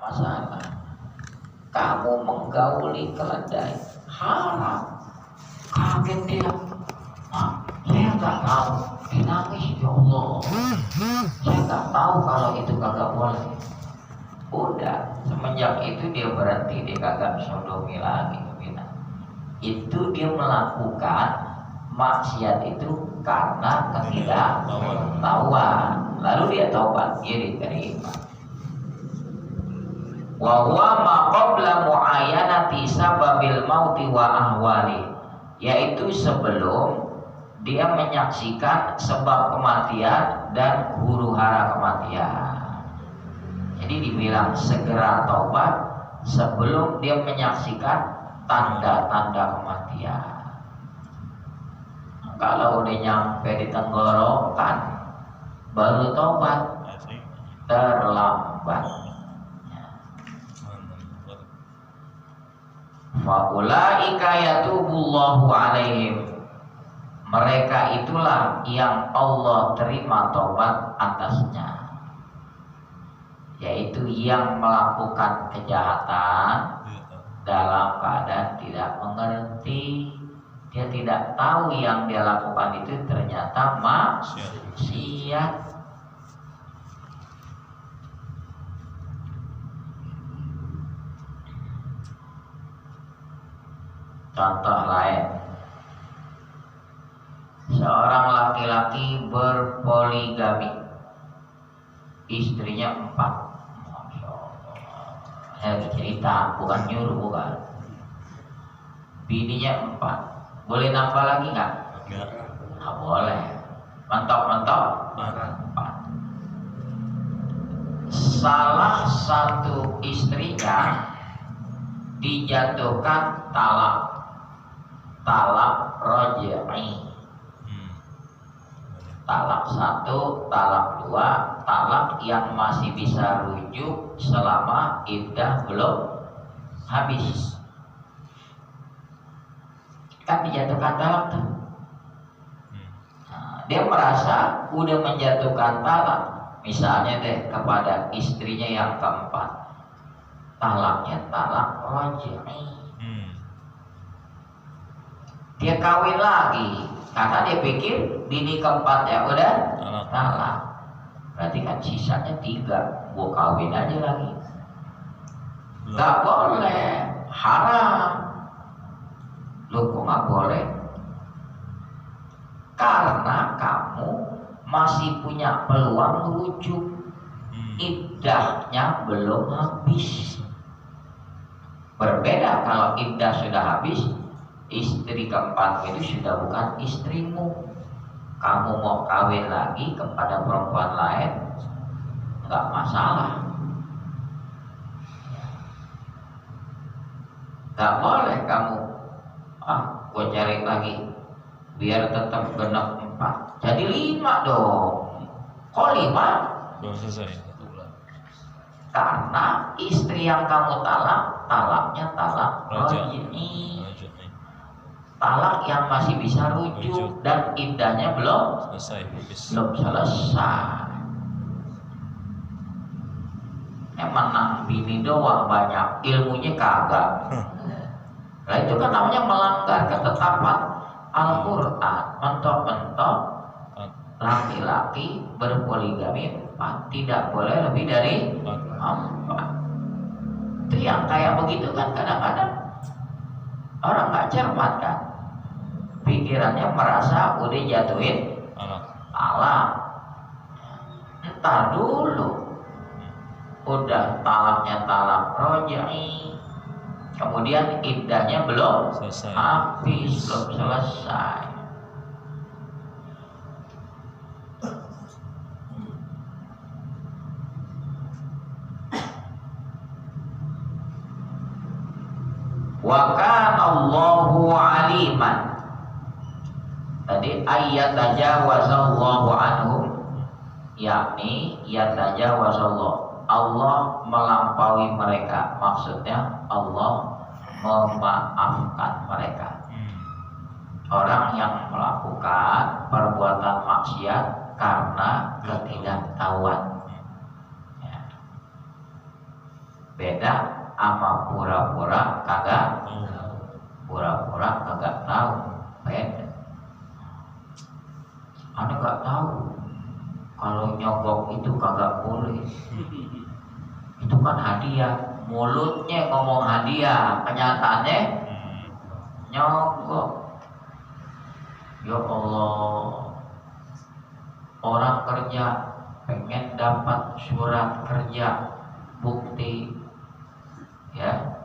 masalah. Kamu menggauli keledai haram. Kaget dia, saya nggak tahu. Dinangis, ya Allah, saya nggak tahu kalau itu kagak boleh. Udah, semenjak itu dia berhenti, dia kagak sodomi lagi. Itu dia melakukan maksiat itu karena ketidaktahuan. Lalu dia taubat, dia diterima. Wa huwa ma qabla muayyanati sababil mauti wa ahwali, yaitu sebelum dia menyaksikan sebab kematian dan huru-hara kematian. Jadi dibilang segera taubat sebelum dia menyaksikan tanda-tanda kematian. Kalau udah nyampe di tenggorokan baru taubat, terlambat. Faulaika yatubullahu alaihim, mereka itulah yang Allah terima taubat atasnya, yaitu yang melakukan kejahatan dalam keadaan tidak mengerti. Dia tidak tahu yang dia lakukan itu ternyata maksiat. Contoh lain, seorang laki-laki berpoligami, istrinya 4. Masya Allah. Cerita, bukan nyuruh, bukan. Bininya 4. Boleh nambah lagi nggak? Nggak boleh. Mentok-mentok 4. Salah satu istrinya dijatuhkan talak raj'i. Talak 1, talak 2, talak yang masih bisa rujuk selama iddah belum habis. Kan dijatuhkan talak tuh. Nah, dia merasa udah menjatuhkan talak, misalnya deh kepada istrinya yang keempat, talaknya talak raj'i. Dia kawin lagi karena dia pikir bini keempat ya udah talak. Berarti kan sisanya 3, gua kawin aja lagi. Gak boleh, haram. Loh kok gak boleh? Karena kamu masih punya peluang rujuk, iddahnya belum habis. Berbeda kalau iddah sudah habis, istri keempat itu sudah bukan istrimu. Kamu mau kawin lagi kepada perempuan lain, nggak masalah. Nggak boleh kamu, gue cari lagi biar tetap genap 4, jadi 5 dong. Kok 5? Belum selesai 1 bulan. Karena istri yang kamu talak, talaknya talak raj'i. Talak yang masih bisa rujuk dan iddahnya belum selesai. Emang nang bini doang banyak, ilmunya kagak. Nah itu kan namanya melanggar ketetapan Al-Quran. Mentok-mentok laki-laki berpoligami 4, tidak boleh lebih dari 4. Itu yang kayak begitu kan kadang-kadang orang nggak cermat kan, pikirannya merasa udah jatuhin talak. Entar dulu, udah talaknya talak raj'i, kemudian iddahnya belum habis, belum selesai. Wa kana Allahu aliman. Tadi ayat tajawazallahu anhum, yakni yatajawazallahu, Allah melampaui mereka, maksudnya Allah memaafkan mereka. Orang yang melakukan perbuatan maksiat karena ketidaktahuan. Beda sama pura-pura kagak tahu. Beda. Anda nggak tahu kalau nyogok itu kagak boleh. Itu kan hadiah. Mulutnya ngomong hadiah, kenyataannya nyogok. Ya Allah, orang kerja pengen dapat surat kerja bukti, ya,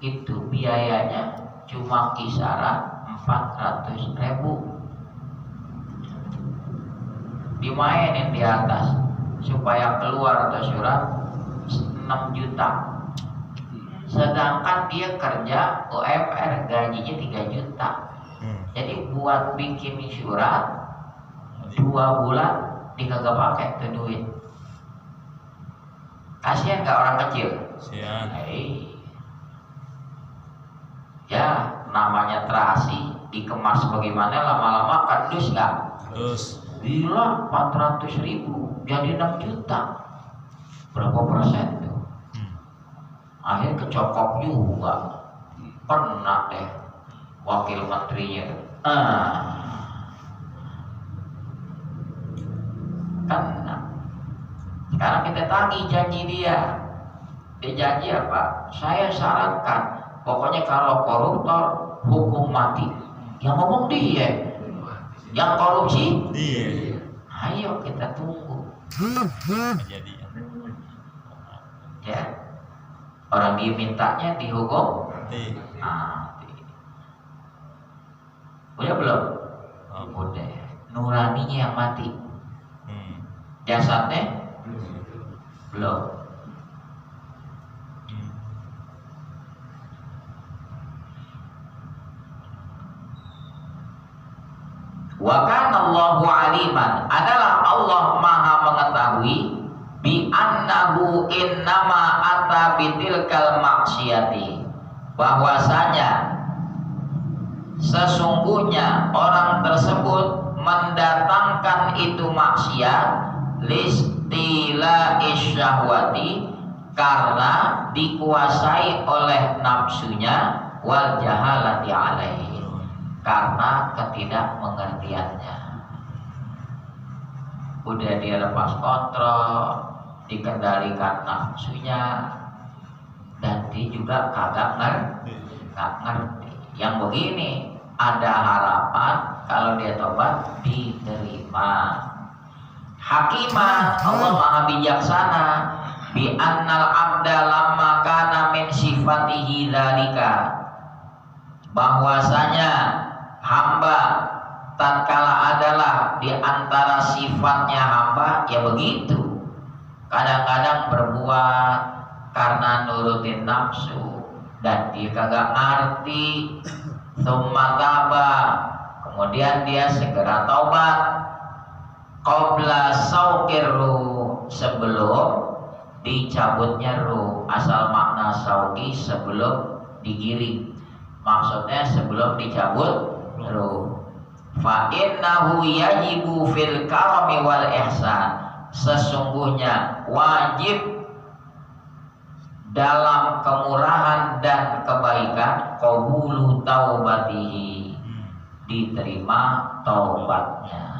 itu biayanya cuma kisaran 400.000. Dimainin di atas supaya keluar tuh surat 6 juta. Sedangkan dia kerja UMR gajinya 3 juta. Jadi buat bikin surat 2 bulan dikagak pakai tuh duit. Kasihan gak orang kecil? Kasihan. Ya namanya terasi dikemas bagaimana, lama-lama kardus gak? Terus gila, 400.000 jadi 6 juta. Berapa persen tuh? Akhirnya kecokok juga. Pernah deh wakil menterinya kena. Sekarang kita tagih janji dia. Dia janji apa? Saya syaratkan, pokoknya kalau koruptor hukum mati. Yang ngomong dia, yang korupsi dia. Ayo kita tunggu. Ya, orang dia mintanya dihukum mati. Udah belum? Udah. Nuraninya yang mati. Jasadnya belum. Wa kana Allahu aliman, adalah Allah Maha mengetahui bi annahu innama ata bitilkal maksiyati, bahwasanya sesungguhnya orang tersebut mendatangkan itu maksiat listila isyahwati, karena dikuasai oleh nafsunya, wal jahalati alaihi, karena ketidakmengertiannya. Udah dia lepas kontrol, dikendalikan nafsunya, dan dia juga kagak ngerti. Yang begini ada harapan kalau dia tobat diterima. Hakimah, Allah Maha bijaksana, bi annal abda lamma kana min sifatihi dzalika, bahwasanya hamba tatkala adalah di antara sifatnya hamba ya begitu, kadang-kadang berbuat karena nurutin nafsu dan dia kagak ngerti. Tsumma taba, kemudian dia segera taubat. Qabla sauqir ruh, sebelum dicabutnya ruh. Asal makna sauqi sebelum digiring, maksudnya sebelum dicabut ruh. Fa innahu yajibu fil karami wal ihsan, sesungguhnya wajib dalam kemurahan dan kebaikan qabulu taubatihi, diterima taubatnya.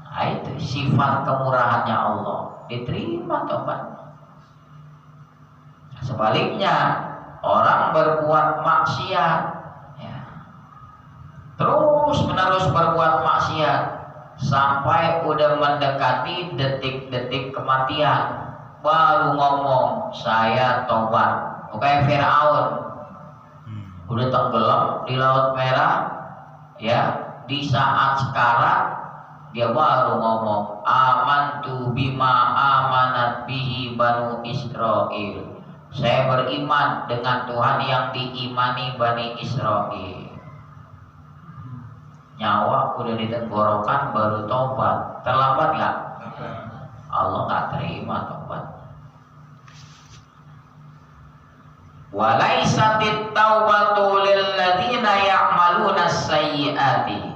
Nah, itu sifat kemurahannya Allah, diterima taubatnya. Sebaliknya orang berbuat maksiat, ya, terus menerus berbuat maksiat sampai udah mendekati detik-detik kematian, baru ngomong saya tobat. Kayak Firaun udah tenggelam di Laut Merah, ya, di saat sekarang dia baru ngomong amantu bima amanat bihi banu Israil, saya beriman dengan Tuhan yang diimani Bani Israil. Nyawa udah di tenggorokan baru tobat, terlambat gak? Allah gak terima tobat. Walaisatit taubatu lilladzina ya'maluna sayyiati,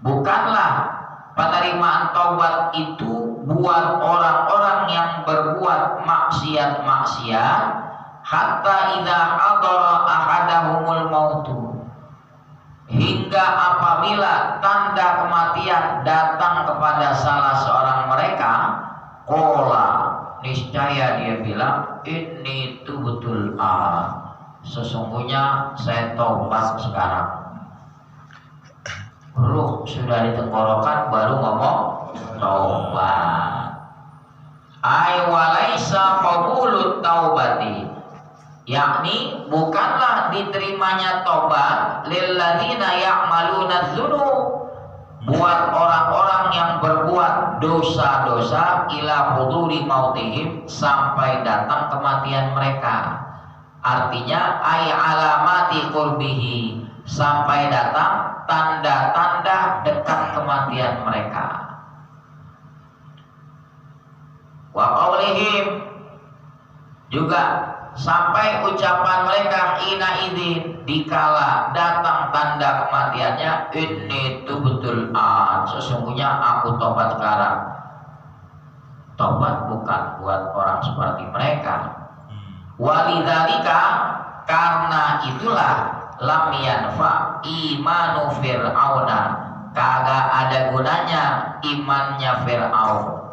bukanlah penerimaan taubat itu buat orang-orang yang berbuat maksiat-maksiat hatta idza hadara ahadahumul mautu, hingga apabila tanda kematian datang kepada salah seorang mereka, qala, niscaya dia bilang, inni tubtul sesungguhnya saya taubat sekarang. Ruh sudah di tenggorokan baru ngomong taubat. Ai walaisa qabulut taubati, yakni bukanlah diterimanya taubat lilladzina ya'maluna dzunub, buat orang-orang yang berbuat dosa-dosa ila huduri mautihim, sampai datang kematian mereka. Artinya ay alamati qurbihi, sampai datang tanda-tanda dekat kematian mereka. Wa qaulihim, juga sampai ucapan mereka ina idin, dikala datang tanda kematiannya, inni tubtul sesungguhnya aku tobat sekarang. Tobat bukan buat orang seperti mereka. Walidzalika, karena itulah lam yanfa imanu fir'auna, kagak ada gunanya imannya Fir'aun.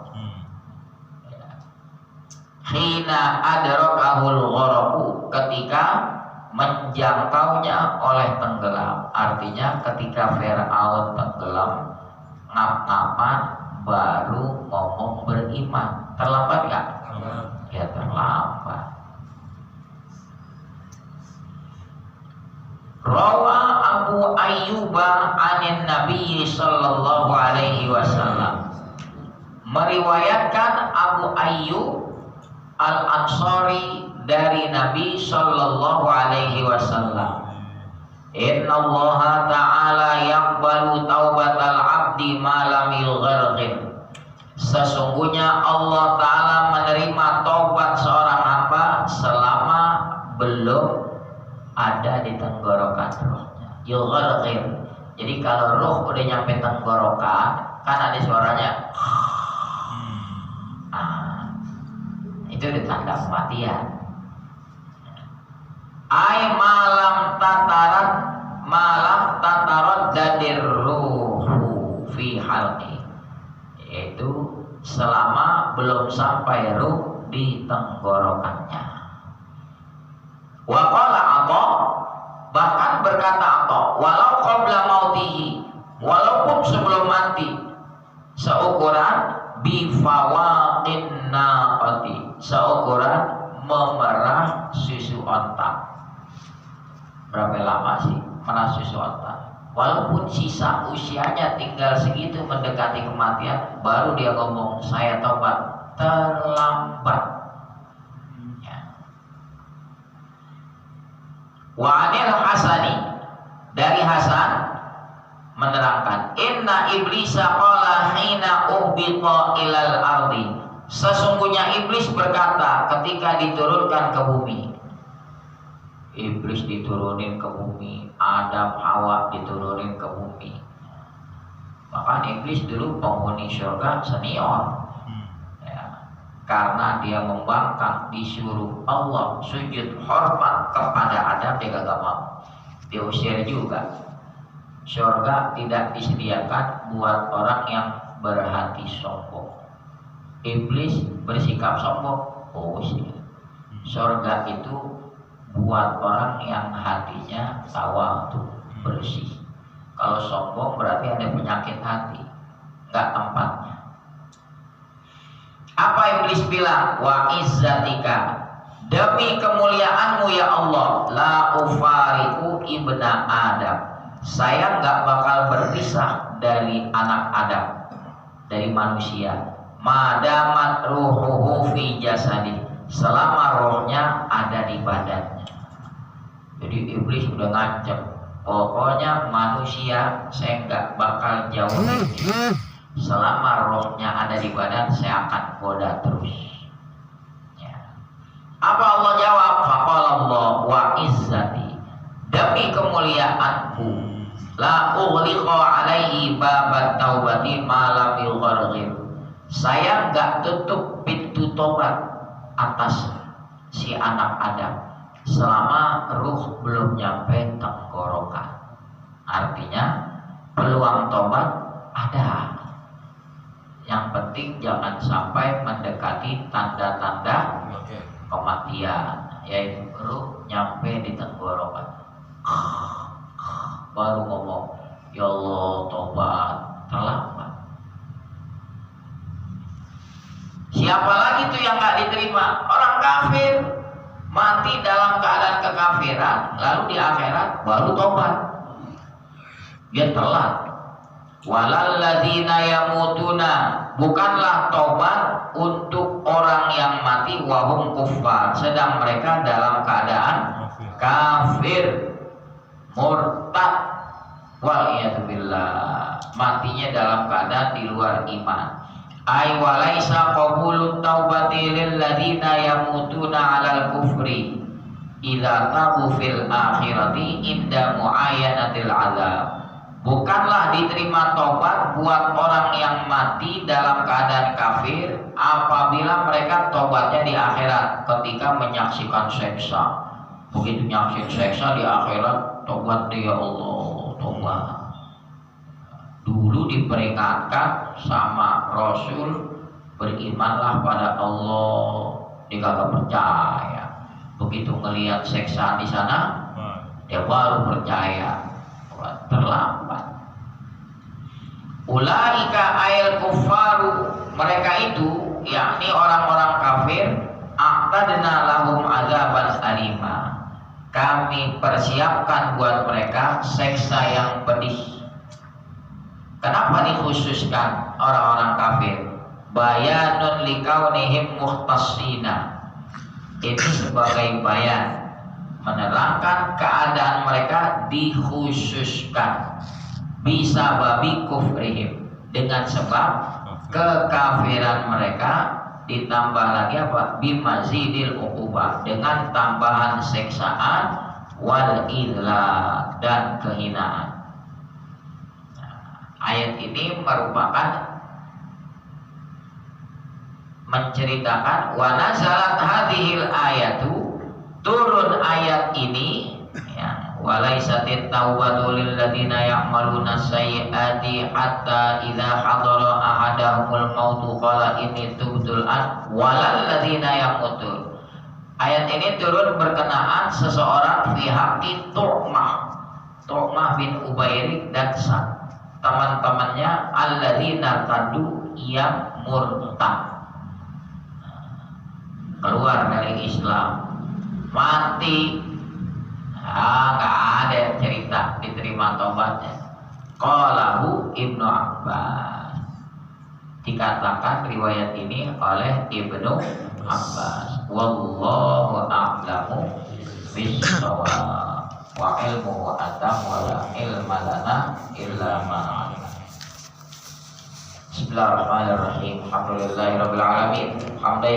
Hina adrakahul gharaqu, ketika menjangkaunya oleh tenggelam. Artinya ketika Fir'aun tenggelam, ngap-ngapan baru ngomong beriman. Terlambat gak? Ya terlambat. Rawa Abu Ayyuba anin Nabi sallallahu alaihi wasallam, meriwayatkan Abu Ayyub Al-Ansari dari Nabi sallallahu alaihi wasallam, inna Allah ta'ala yaqbalu taubatal abdi ma lam yugharghir, sesungguhnya Allah ta'ala menerima taubat seorang hamba selama belum ada di tenggorokan rohnya. Yugharghir, jadi kalau roh udah nyampe tenggorokan kan ada suaranya, itu udah tanda kematian. Ai malam tatarat dadir ruhu fi halqi, yaitu selama belum sampai ruh di tenggorokannya. Wa qala Atha, bahkan berkata Atha, walau qabla mautihi, walaupun sebelum mati, seukuran bifawaqin naqati, seukuran memerah susu onta. Berapa lama sih merah susu onta? Walaupun sisa usianya tinggal segitu mendekati kematian, baru dia ngomong saya taubat. Terlambat. Wa anil Hasani, dari Hasan menerangkan, inna iblisa qala hina uhbita ilal ardi, sesungguhnya iblis berkata ketika diturunkan ke bumi. Iblis diturunin ke bumi, Adam Hawa diturunin ke bumi. Bahkan iblis dulu penghuni surga senior, karena dia membangkang, disuruh Allah sujud hormat kepada Adam, dia gak mau, diusir juga. Surga tidak disediakan buat orang yang berhati sombong. Iblis bersikap sombong, usir. Surga itu buat orang yang hatinya tawadu, bersih. Kalau sombong berarti ada penyakit hati, gak tempatnya. Apa iblis bilang? Wa izzatika, demi kemuliaanmu ya Allah, la ufariku ibna Adam, saya nggak bakal berpisah dari anak Adam, dari manusia. Madamat ruhuhu fi jasadi, selama rohnya ada di badannya. Jadi iblis udah ngancem, pokoknya manusia saya nggak bakal jauh dari selama rohnya ada di badan, saya akan goda terus. Ya. Apa Allah jawab? Faqala Allah wa izzati, demi kemuliaanku, la ughliqa alaihi babat taubati ma lam yugharghir, saya nggak tutup pintu tobat atas si anak Adam selama ruh belum nyampe tenggorokan. Artinya peluang tobat ada. Yang penting jangan sampai mendekati tanda-tanda kematian, yaitu ruh nyampe di tenggorokan. Baru ngomong, ya Allah tobat, terlambat. Siapa lagi tuh yang gak diterima? Orang kafir mati dalam keadaan kekafiran, lalu di akhirat baru tobat. Dia telat. Walalladzina yamutuna, bukanlah tobat untuk orang yang mati wahum kuffar, sedang mereka dalam keadaan kafir, murtad, waliyadzubillah, matinya dalam keadaan di luar iman. Ay walaisa qabulut taubati lil ladzina yamutuna 'alal kufri idza tabu fil akhirati inda muayyanatil azab. Bukanlah diterima tobat buat orang yang mati dalam keadaan kafir apabila mereka tobatnya di akhirat ketika menyaksikan seksa. Begitu nyaksikan seksa di akhirat, tobat dia, Allah tobat. Dulu diperingatkan sama Rasul, berimanlah pada Allah, dia kagak percaya. Begitu ngelihat seksa di sana, dia baru percaya. Terlambat. Ulaika ayal kuffaru, mereka itu yakni orang-orang kafir, a'tadna lahum azaban alima, kami persiapkan buat mereka seksa yang pedih. Kenapa dikhususkan orang-orang kafir? Bayanun likaunihim muhtasina, ini sebagai bayan menerangkan keadaan mereka dikhususkan bisa babi kufrihim, dengan sebab kekafiran mereka, ditambah lagi apa? Bimazidil uqubah, dengan tambahan seksaan, wal idlah, dan kehinaan. Ayat ini merupakan menceritakan wa nazalat hadhil ayatu, turun ayat ini ya, walaisatit taubatu lil ladzina ya'maluna sayyiati hatta idza hadara ahadahumul mautu qala inni tubtul an walal ladzina yamutun. Ayat ini turun berkenaan seseorang fi haqqi Tu'mah bin Ubairik dan teman-temannya alladzina tadu yang murtad, keluar dari Islam, mati, nggak ada cerita diterima tobatnya. Qalahu Ibnu Abbas, dikatakan riwayat ini oleh Ibnu Abbas. Wallahu a'lamu bis-shawab wa ilmuhu atam wa la ilma lana illa ma 'allamana. Bismillahirrahmanirrahim. Alhamdulillahirabbil alamin. Hamdan